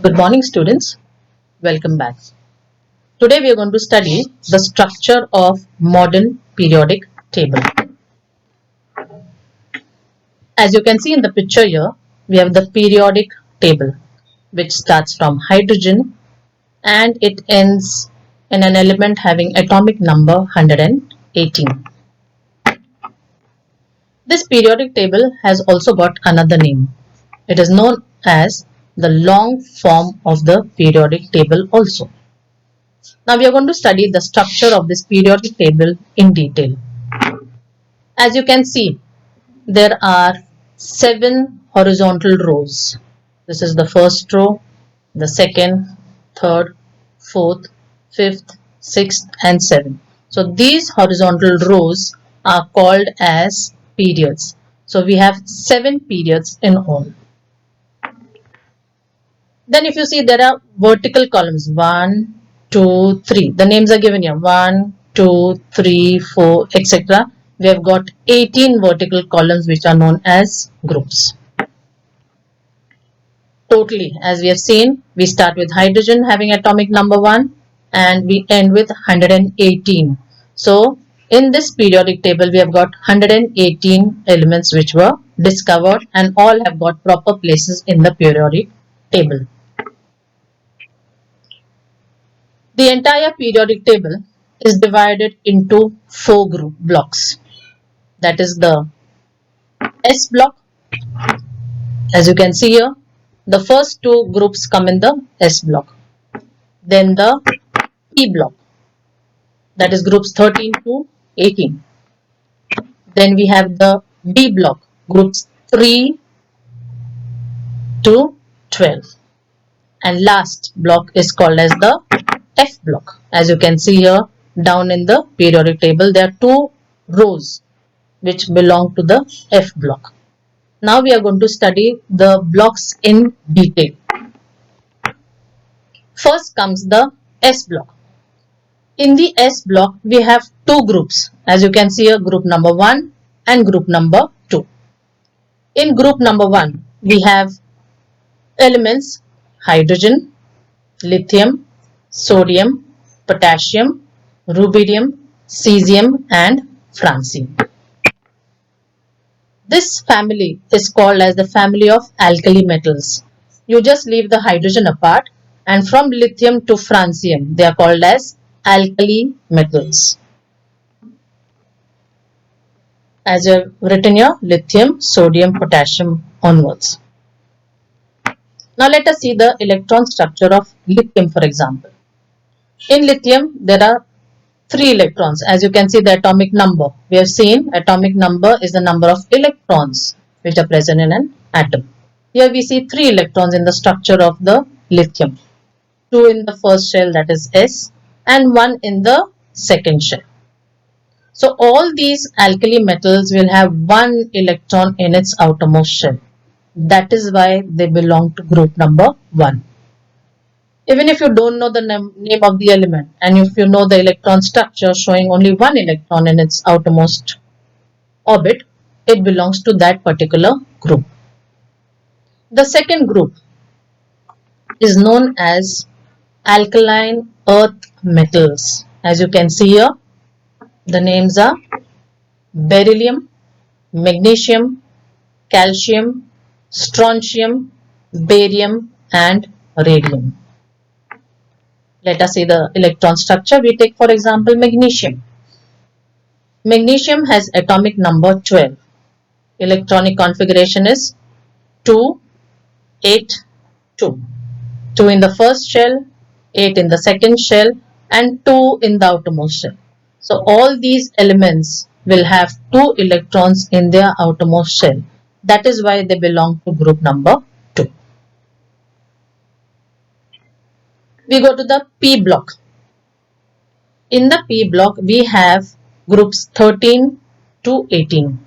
Good morning, students. Welcome back. Today we are going to study the structure of modern periodic table. As you can see in the picture here, we have the periodic table which starts from hydrogen and it ends in an element having atomic number 118. This periodic table has also got another name. It is known as the long form of the periodic table also. Now we are going to study the structure of this periodic table in detail. As you can see, there are 7 horizontal rows. This is the first row, the second, third, fourth, fifth, sixth and 7th. So these horizontal rows are called as periods. So we have 7 periods in all. Then if you see, there are vertical columns 1, 2, 3. The names are given here 1, 2, 3, 4, etc. We have got 18 vertical columns which are known as groups. Totally, as we have seen, we start with hydrogen having atomic number 1 and we end with 118. So in this periodic table we have got 118 elements which were discovered and all have got proper places in the periodic table. The entire periodic table is divided into 4 group blocks. That is the S block. As you can see here, the first 2 groups come in the S block. Then the P block, that is groups 13 to 18. Then we have the D block, groups 3 to 12. And last block is called as the F block. As you can see here, down in the periodic table, there are 2 rows which belong to the F block. Now we are going to study the blocks in detail. First comes the S block. In the S block, we have 2 groups. As you can see here, group number 1 and group number 2. In group number 1, we have elements hydrogen, lithium, sodium, potassium, rubidium, cesium and francium. This family is called as the family of alkali metals. You just leave the hydrogen apart and from lithium to francium they are called as alkali metals. As you have written here, lithium, sodium, potassium onwards. Now let us see the electron structure of lithium, for example. In lithium there are 3 electrons. As you can see, the atomic number. We have seen atomic number is the number of electrons which are present in an atom. Here we see 3 electrons in the structure of the lithium. 2 in the first shell, that is S, and 1 in the second shell. So all these alkali metals will have 1 electron in its outermost shell. That is why they belong to group number 1. Even if you don't know the name of the element and if you know the electron structure showing only 1 electron in its outermost orbit, it belongs to that particular group. The second group is known as alkaline earth metals. As you can see here, the names are beryllium, magnesium, calcium, strontium, barium and radium. Let us see the electron structure. We take for example magnesium. Magnesium has atomic number 12. Electronic configuration is 2, 8, 2. 2 in the first shell, 8 in the second shell and 2 in the outermost shell. So all these elements will have 2 electrons in their outermost shell. That is why they belong to group number 2. We go to the P block. In the P block, we have groups 13 to 18.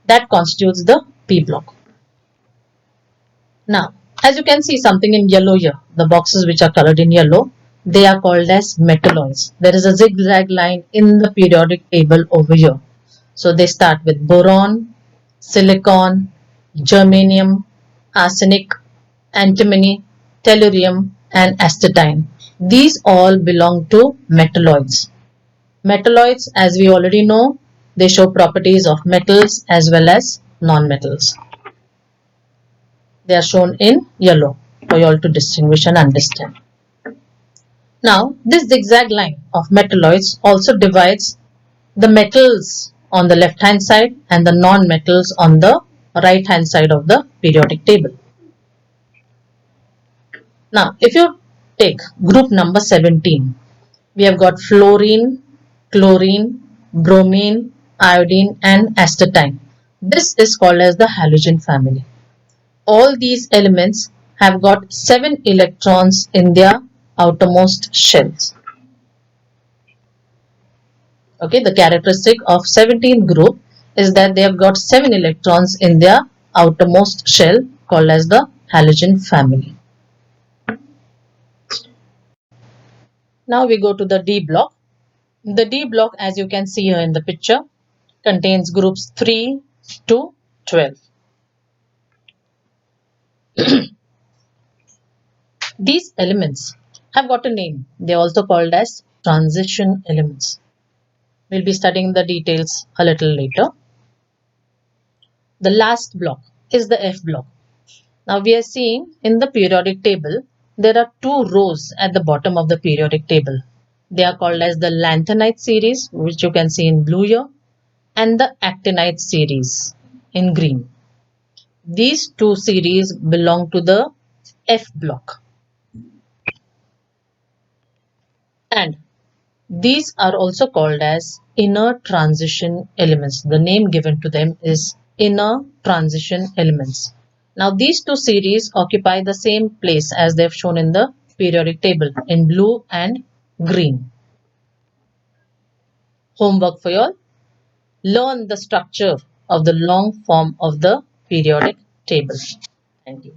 That constitutes the P block. Now, as you can see something in yellow here, the boxes which are colored in yellow, they are called as metalloids. There is a zigzag line in the periodic table over here. So they start with boron, silicon, germanium, arsenic, antimony, tellurium, and astatine. These all belong to metalloids. Metalloids, as we already know, they show properties of metals as well as non-metals. They are shown in yellow for you all to distinguish and understand. Now, this zigzag line of metalloids also divides the metals on the left hand side and the non-metals on the right hand side of the periodic table. Now, if you take group number 17, we have got fluorine, chlorine, bromine, iodine and astatine. This is called as the halogen family. All these elements have got 7 electrons in their outermost shells. Okay, the characteristic of 17th group is that they have got 7 electrons in their outermost shell called as the halogen family. Now we go to the D block. The D block, as you can see here in the picture, contains groups 3 to 12. These elements have got a name. They are also called as transition elements. We'll be studying the details a little later. The last block is the F block. Now we are seeing in the periodic table, there are 2 rows at the bottom of the periodic table. They are called as the lanthanide series, which you can see in blue here, and the actinide series in green. These 2 series belong to the F block. And these are also called as inner transition elements. The name given to them is inner transition elements. Now these 2 series occupy the same place as they have shown in the periodic table in blue and green. Homework for you all. Learn the structure of the long form of the periodic table. Thank you.